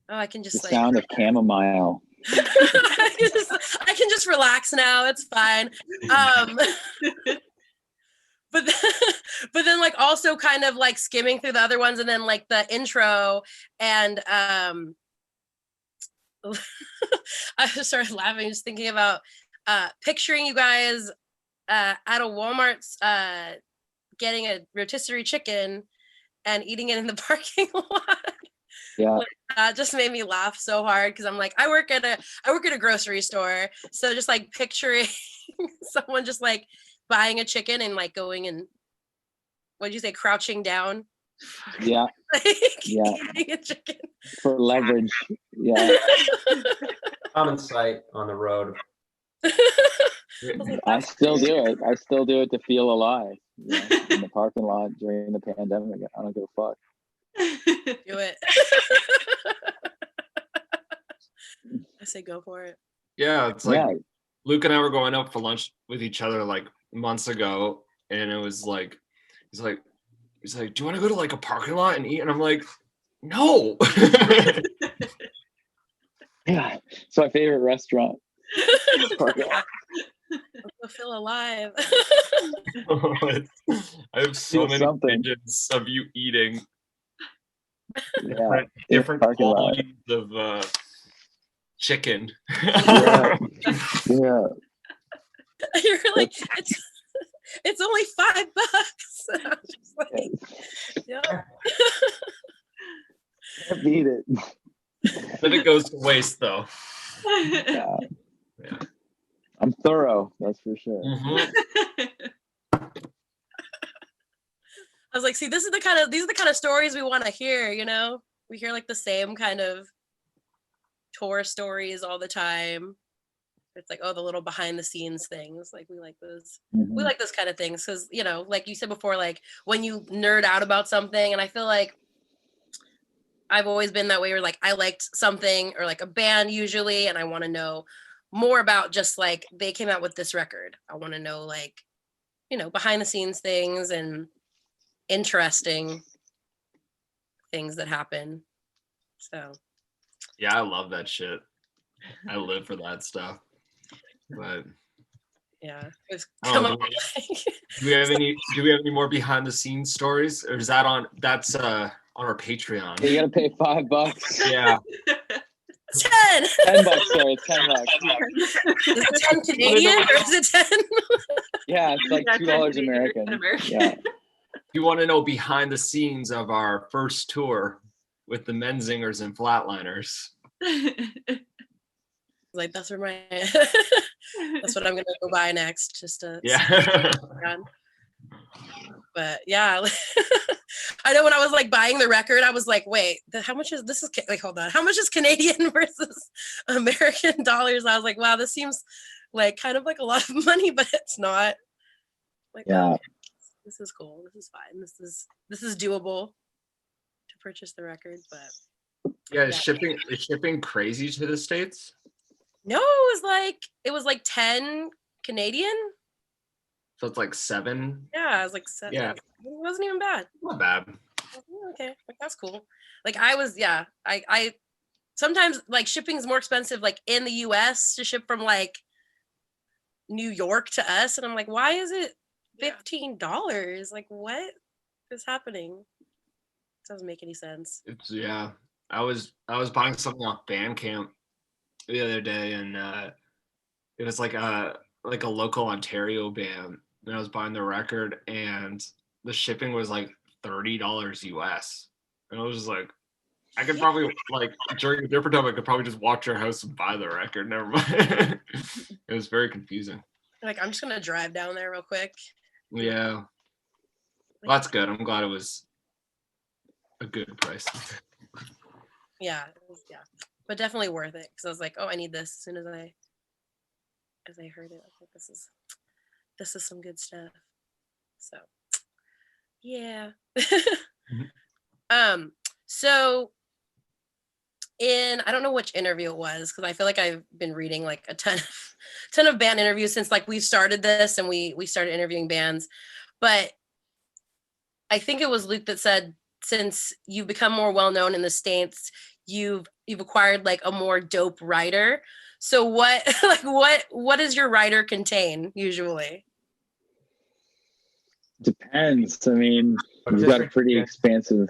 oh, I can just The like sound of chamomile. I can just relax now. It's fine. But but then like also kind of like skimming through the other ones, and then like the intro, and I just started laughing just thinking about picturing you guys at a Walmart's getting a rotisserie chicken and eating it in the parking lot. Yeah. Like, that just made me laugh so hard because I'm like, I work at a grocery store, so just like picturing someone just like buying a chicken and like going and, what'd you say, crouching down? Yeah. Like, Yeah. eating a chicken For leverage. Yeah. Common sight on the road. I still do it. I still do it to feel alive. You know, in the parking lot during the pandemic. I don't give a fuck. Do it. I say go for it. Yeah, it's like Yeah. Luke and I were going out for lunch with each other like months ago, and it was like, he's like, do you want to go to like a parking lot and eat? And I'm like, no. Yeah. It's my favorite restaurant. Parking lot. I feel alive. I have so Feel many something. visions of you eating Yeah. different Parking lot. qualities of chicken. Yeah. Yeah. You're like, it's only $5. I'm just like, yeah. Can't beat it. Then it goes to waste though. Yeah. Yeah. I'm thorough, that's for sure. Mhm. I was like, see, these are the kind of stories we want to hear, you know? We hear like the same kind of tour stories all the time. It's like, oh, the little behind the scenes things. Like we like those. We like those kind of things because, you know, like you said before, like when you nerd out about something, and I feel like I've always been that way where like I liked something or like a band usually, and I want to know more about just like they came out with this record. I want to know like, you know, behind the scenes things and interesting things that happen. So Yeah, I love that shit. I live for that stuff. But yeah, it's I come don't up know, like, do we have any more behind the scenes stories, or is that on our Patreon? You gotta pay $5. Yeah. 10. $10, sorry, it's $10. Is it 10 Canadian or is it 10? Yeah, it's like Yeah, $2 10 American. American. Yeah. You want to know behind the scenes of our first tour with the Menzingers and Flatliners? Like that's where my that's what I'm gonna go buy next, just to Yeah. But yeah, I know when I was like buying the record, I was like, wait, how much is this? Is like, hold on, how much is Canadian versus American dollars? I was like, wow, this seems like kind of like a lot of money, but it's not. Like, Yeah. oh, this is cool. This is fine. This is doable to purchase the record, but Yeah, is shipping crazy to the States? no, it was like 10 Canadian. So it's like 7. Yeah, it was like 7. Yeah. It wasn't even bad. Not bad. Okay, like, that's cool. Like I sometimes like shipping is more expensive like in the US to ship from like New York to us, and I'm like, why is it $15? Like, what is happening? It doesn't make any sense. Yeah. I was buying something off Bandcamp the other day, and it was like a local Ontario band, and I was buying the record, and the shipping was like $30 US, and I was just like, I could probably like during a different time I could probably just walk to your house and buy the record. Never mind. It was very confusing. Like, I'm just gonna drive down there real quick. Yeah, well, that's good. I'm glad it was a good price. Yeah, but definitely worth it because I was like, oh, I need this as soon as I as I heard it. I was like, this is some good stuff. So yeah. So I don't know which interview it was, because I feel like I've been reading like a ton of band interviews since like we've started this and we started interviewing bands. But I think it was Luke that said, since you've become more well known in the States, you've acquired like a more dope writer. So what like what does your writer contain usually? Depends. I mean, you've got a pretty expansive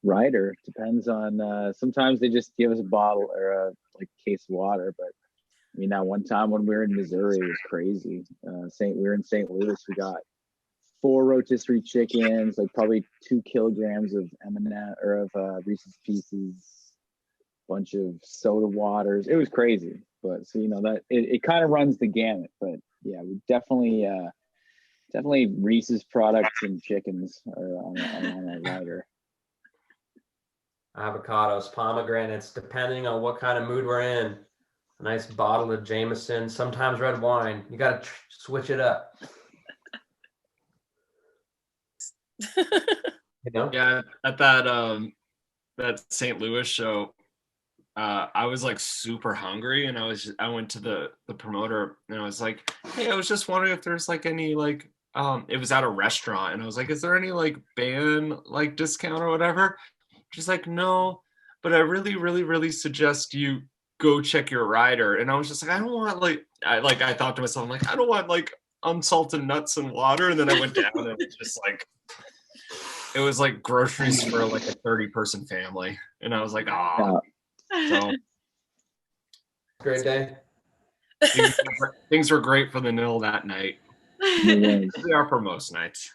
writer. Depends on. Sometimes they just give us a bottle or a like case of water. But I mean, that one time when we were in Missouri, it was crazy. We were in St. Louis. We got 4 rotisserie chickens, like probably 2 kilograms of M&M or of Reese's Pieces, bunch of soda waters. It was crazy. But so that it kind of runs the gamut. But yeah, we definitely Reese's products and chickens are on a rider. Avocados, pomegranates, depending on what kind of mood we're in. A nice bottle of Jameson, sometimes red wine. You got to switch it up. Yeah, at that St. Louis show, I was like super hungry, and I went to the promoter, and I was like, hey, I was just wondering if there's like any like it was at a restaurant, and I was like, is there any like band like discount or whatever? She's like, no, but I really suggest you go check your rider. And I was just like, I don't want I thought to myself, I'm like, I don't want like unsalted nuts and water. And then I went down and it was just like, it was like groceries for like a 30-person family. And I was like, oh. So great day. Things were great for the nil that night. They are for most nights.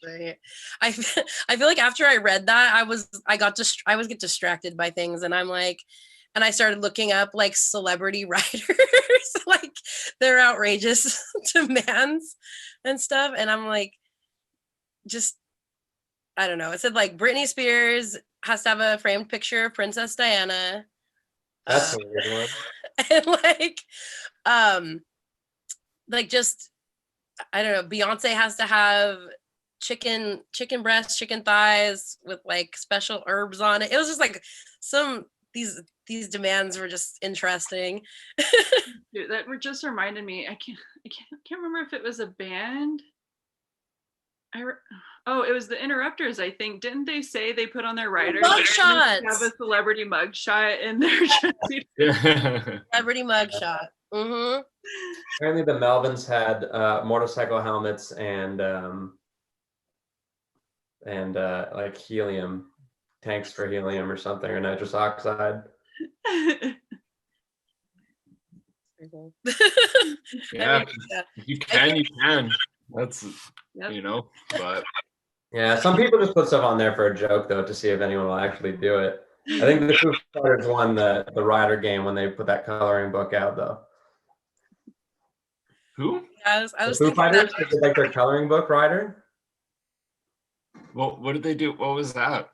Right. I feel like after I read that, I was get distracted by things, and I'm like, and I started looking up like celebrity writers, like their outrageous demands and stuff, and I'm like, just I don't know. It said like Britney Spears has to have a framed picture of Princess Diana. That's a weird one. And like just I don't know. Beyonce has to have chicken breasts, chicken thighs with like special herbs on it. It was just like these demands were just interesting. Dude, that just reminded me. I can't remember if it was a band. It was the Interrupters, I think. Didn't they say they put on their riders mugshots, have a celebrity mugshot in their celebrity mugshot? Mm-hmm. Apparently the Melvins had motorcycle helmets and like helium tanks for helium or something, or nitrous oxide. Yeah, you can. That's but yeah, some people just put stuff on there for a joke though, to see if anyone will actually do it. I think the Foo Fighters won the rider game when they put that coloring book out though. Who? Yeah, I was the Foo Fighters that. did like their coloring book rider. Well, what did they do? What was that?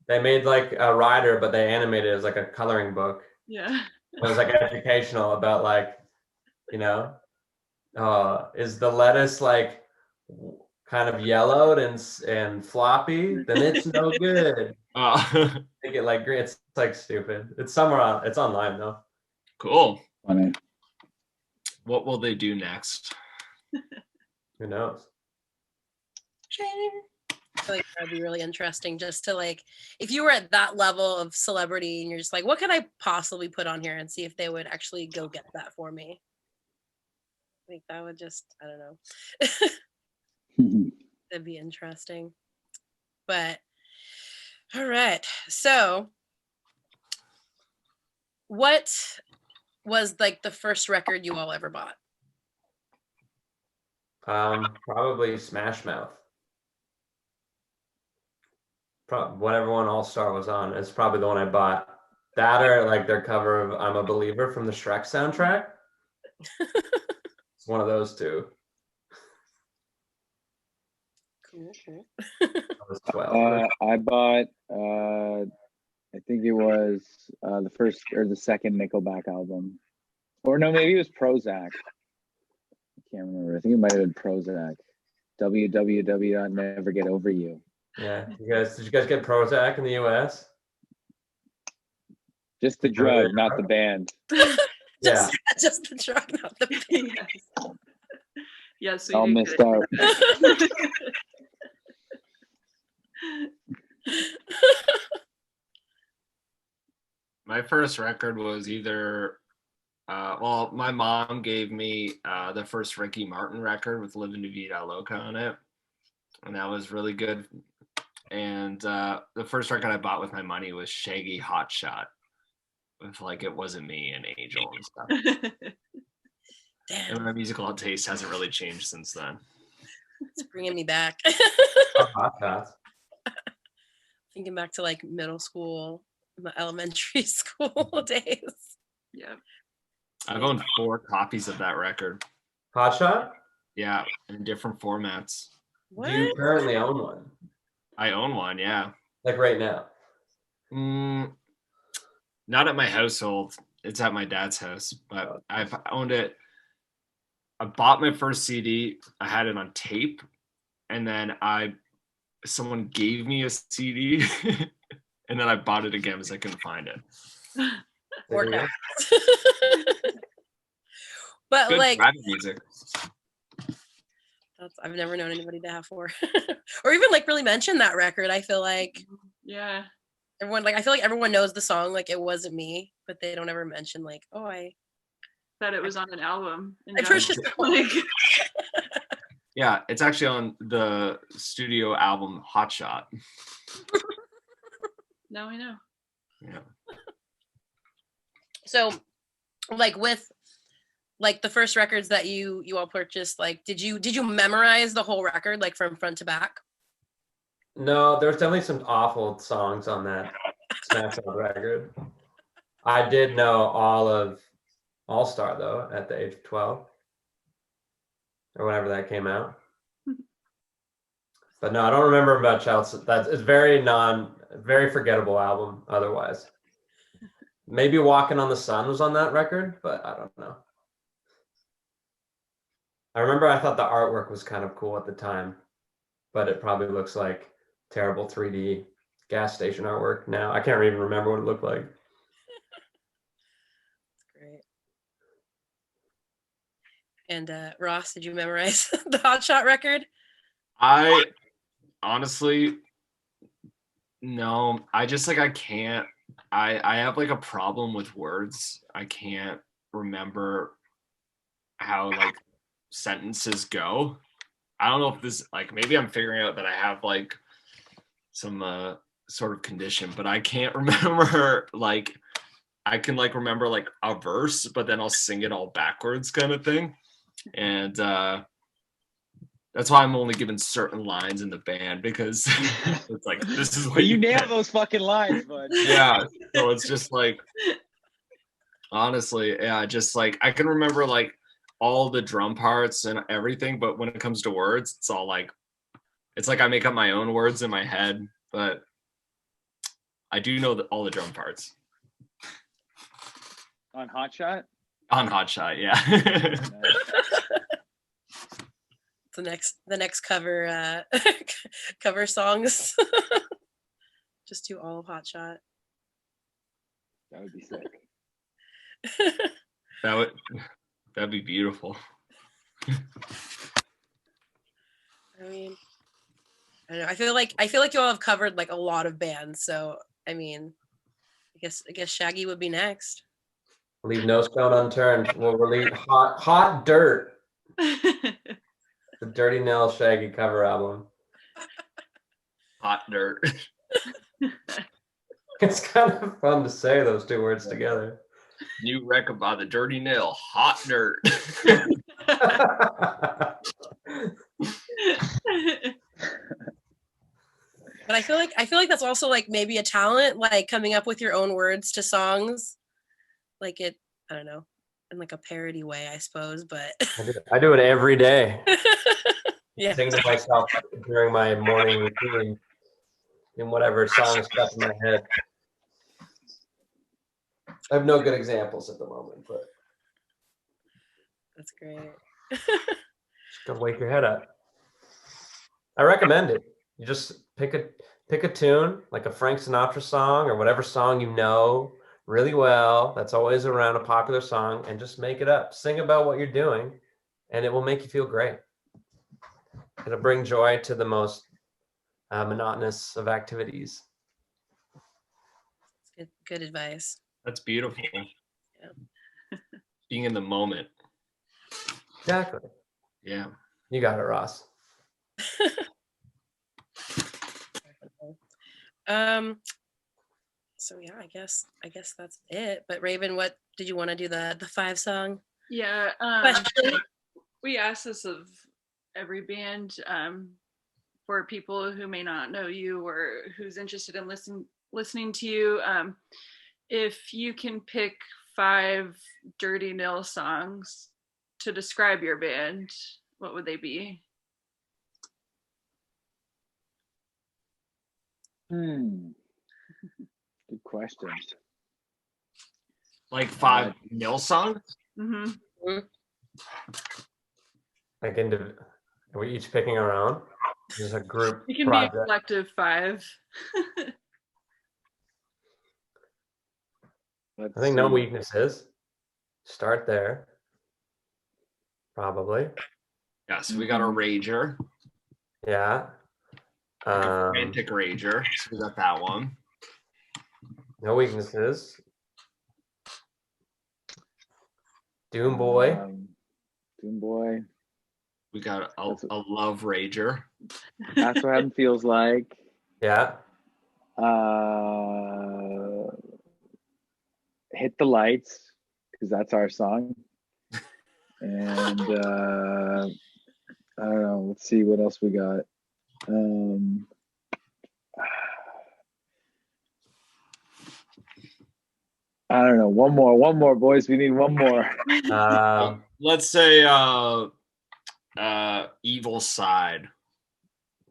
They made like a rider, but they animated it as like a coloring book. Yeah. It was like educational about like, is the lettuce like kind of yellowed and floppy? Then it's no good. Make it like green. It's like stupid. It's somewhere it's online though. Cool. Funny. What will they do next? Who knows? I feel like that'd be really interesting, just to like, if you were at that level of celebrity and you're just like, what could I possibly put on here, and see if they would actually go get that for me. I think that would just, I don't know. That'd be interesting. But all right. So what was like the first record you all ever bought? Probably Smash Mouth. Whatever one All Star was on, it's probably the one I bought. That or like their cover of I'm a Believer from the Shrek soundtrack. It's one of those two. Cool. I was 12. I bought I think it was the first or the second Nickelback album. Or no, maybe it was Prozac. I can't remember. I think it might have been Prozac. www.nevergetoveryou. Yeah, did you guys get Prozac in the US? Just the drug, not the band. Just the drug, not the band. Yes, All we did missed get out. it. My first record was either, well, my mom gave me the first Ricky Martin record with Livin' La Vida Loca on it, and that was really good. And the first record I bought with my money was Shaggy Hot Shot, with like It Wasn't Me and Angel and stuff. Damn, And my musical taste hasn't really changed since then. it's bringing me back. Hot Shots. Thinking back to like middle school, my elementary school days. Yeah. I've owned 4 copies of that record. Hot Shot? Yeah, in different formats. What? Do you currently own one? I own one, yeah. Like right now? Not at my household. It's at my dad's house, but I've owned it. I bought my first CD. I had it on tape, and then someone gave me a CD, and then I bought it again because I couldn't find it. Worked out. But Good like, rap music. I've never known anybody to have 4, or even like really mention that record. I feel like Yeah. everyone, like, I feel like everyone knows the song, like It Wasn't Me, but they don't ever mention like, oh, That it was on an album. I purchased it. Like, Yeah, it's actually on the studio album Hot Shot. now I know. Yeah. So, like with like the first records that you all purchased, like did you memorize the whole record like from front to back? No, there's definitely some awful songs on that Smash Mouth record. I did know all of All Star though at the age of 12 or whenever that came out. But no, I don't remember about Chelsea. It's very forgettable album otherwise. Maybe Walking on the Sun was on that record, but I don't know. I remember I thought the artwork was kind of cool at the time, but it probably looks like terrible 3D gas station artwork now. I can't even remember what it looked like. Great. And Ross, did you memorize the Hot Shot record? I honestly, no. I just like, I can't. I have like a problem with words. I can't remember how like sentences go. I don't know if this, like, maybe I'm figuring out that I have like some sort of condition, but I can't remember, like, I can like remember like a verse, but then I'll sing it all backwards kind of thing. And that's why I'm only given certain lines in the band, because it's like, this is what But you nail those fucking lines, bud. Yeah. So it's just like, honestly, yeah, just like I can remember like all the drum parts and everything, but when it comes to words, it's all like, it's like I make up my own words in my head, but I do know all the drum parts. On Hot Shot? On Hot Shot, yeah. The next cover cover songs. Just do all of Hot Shot. That would be sick. That'd be beautiful. I mean, I don't know. I feel like you all have covered like a lot of bands, so I mean, I guess Shaggy would be next. Leave no stone unturned. We'll release Hot Dirt, the Dirty Nell Shaggy cover album. Hot Dirt. It's kind of fun to say those two words together. New record by the Dirty Nail, Hot Dirt. But I feel like that's also like maybe a talent, like coming up with your own words to songs. Like I don't know, in like a parody way, I suppose, but I do it every day. yeah. Singing to myself during my morning routine in whatever song stuck in my head. I have no good examples at the moment, but That's great. Just go wake your head up. I recommend it. You just pick a tune, like a Frank Sinatra song or whatever song you know really well. That's always around a popular song, and just make it up. Sing about what you're doing, and it will make you feel great. It'll bring joy to the most monotonous of activities. Good advice. That's beautiful. Yeah. Being in the moment. Exactly. Yeah. You got it, Ross. So yeah, I guess that's it. But Raven, what did you want to do the 5-song Yeah. question? We asked this of every band, for people who may not know you or who's interested in listening to you. If you can pick 5 Dirty Nil songs to describe your band, what would they be? Good question. Like 5 nil songs? Mm-hmm. Like are we each picking our own? There's a group You can project. be a collective 5. I think No Weaknesses. Start there. Probably. Yeah, so we got a rager. Yeah. Like a frantic rager. So we got that one. No Weaknesses. Doom Boy. Doom Boy. We got a love rager. That's what heaven feels like. Yeah. Hit the Lights, because that's our song. And I don't know. Let's see what else we got. I don't know. One more, boys. We need one more. Let's say Evil Side.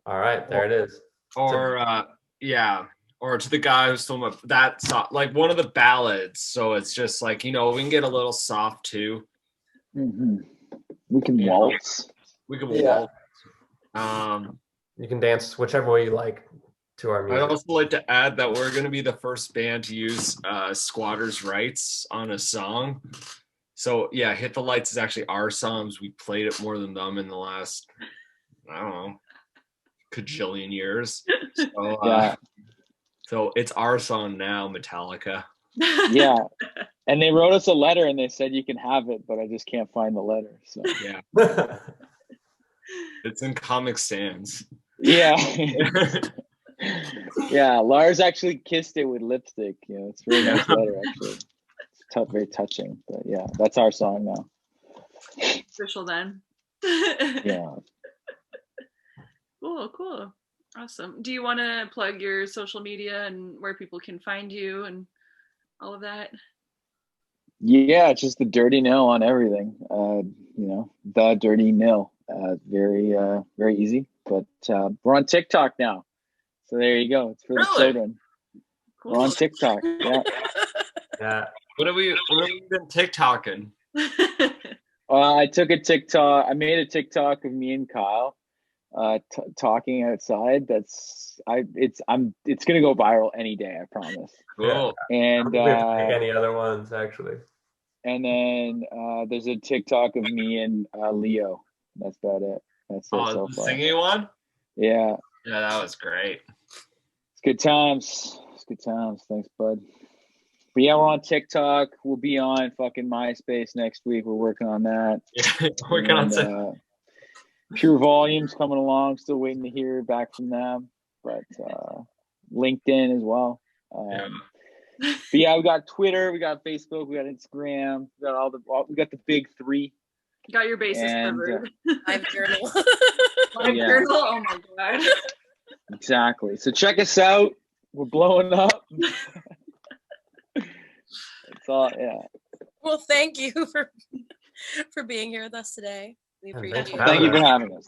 All right, there it is. Or yeah. Or To the Guy Who's Still that song, like one of the ballads. So it's just like, we can get a little soft too. Mm-hmm. We can waltz. We can waltz. You can dance whichever way you like to our music. I'd also like to add that we're going to be the first band to use squatters' rights on a song. So yeah, Hit the Lights is actually our songs. We played it more than them in the last, I don't know, cajillion years. So, so it's our song now, Metallica. Yeah. And they wrote us a letter and they said you can have it, but I just can't find the letter. So yeah. It's in Comic Sans. Yeah. Yeah, Lars actually kissed it with lipstick. It's a really nice letter, actually. It's very touching. But yeah, that's our song now. Official then. Yeah. Cool. Awesome. Do you want to plug your social media and where people can find you and all of that? Yeah, it's just the Dirty Nil on everything. The Dirty Nil. Very easy. But we're on TikTok now. So there you go. It's for the children. Cool. We're on TikTok. Yeah. Yeah. What have we been TikToking? I made a TikTok of me and Kyle talking outside. It's gonna go viral any day, I promise. Cool. And And we have to pick any other ones actually. and then there's a TikTok of me and Leo. That's about it. That's it so the far. singing one? Yeah. Yeah, that was great. It's good times. Thanks, bud. But yeah, we're on TikTok. We'll be on fucking MySpace next week. We're working on that. Yeah, working on Pure Volume's coming along. Still waiting to hear back from them. But LinkedIn as well. But yeah, we got Twitter, we got Facebook, we got Instagram, we got the big 3. Got your bases covered. Live journal. Live journal. Oh my god. Exactly. So check us out. We're blowing up. It's all, yeah. Well, thank you for being here with us today. We appreciate it. Thank you for having us.